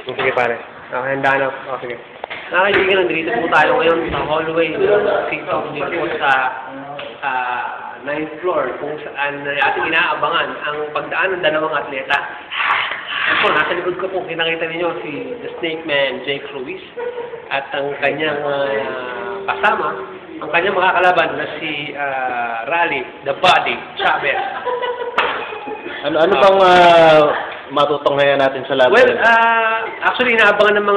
Sige pare. Okay, handa na. Oh, sige. Nakakaibigan, nandito po tayo ngayon sa hallway ng Sito dito sa 9th floor kung saan ating inaabangan ang pagdaan ng dalawang atleta. Yan po, nasa likod ko po, kinakita ninyo si The Snake Man, Jake Ruiz, at ang kanyang kasama, ang kanyang makakalaban na si Rally, The Body, Chavez. Ano bang matutunghayan natin sa laban? Well, actually, inaabangan ng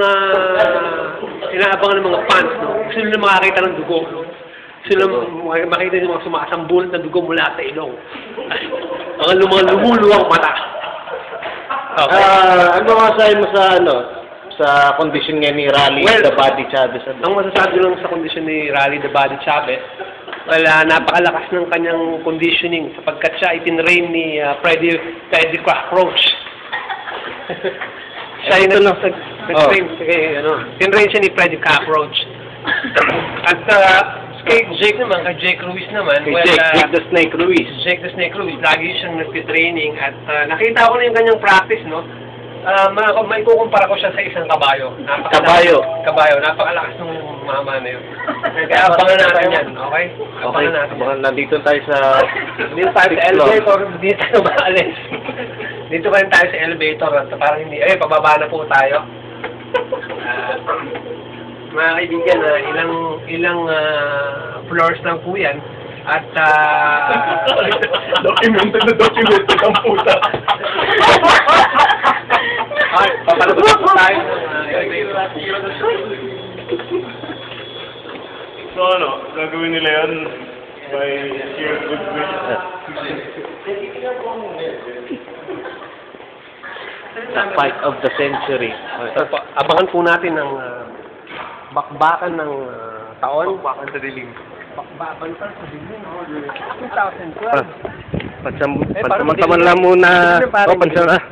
mga fans, no? Gusto nila makakita ng dugo. Gusto nila makita ng mga sumasambul na dugo mula sa ilong. Mga lumuluwang mata. Okay. Ano masasabi mo sa kondisyon nga ni Rally, The Body Chavez? Ang masasabi lang sa kondisyon ni Rally, The Body Chavez, napakalakas ng kanyang conditioning sapagkat siya itinrain ni Freddy Cockroach. Siya yung nag-train. Tinrain siya ni Freddy Cockroach. At kay Jake naman, kay Jake Ruiz naman, Jake the Snake Ruiz. Jake the Snake Ruiz, lagi siyang nag-training at nakita ko na yung kanyang practice, no? May kukumpara ko siya sa isang kabayo. Kabayo, napakalakas ng mama na yun. Kaya abangan natin yan, okay? Abangan natin. Nandito tayo sa elevator, dito tayo maalis. Dito pa rin tayo sa elevator, at parang hindi, pababa na po tayo. Mga kaibigan, ilang floors lang po yan. At, documented ang puta. Okay, papalabas po tayo. So gagawin nila yun by sheer goodwill. Fight of the century. Abangan po natin ang bakbakan ng taon. Bakbakan sa dilim. Bakbakan sa dilim. 2012. Pansamantala muna,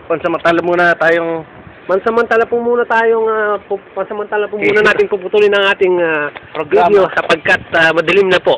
pansamantala muna tayong Pansamantala po muna natin puputulin ang ating video sapagkat madilim na po.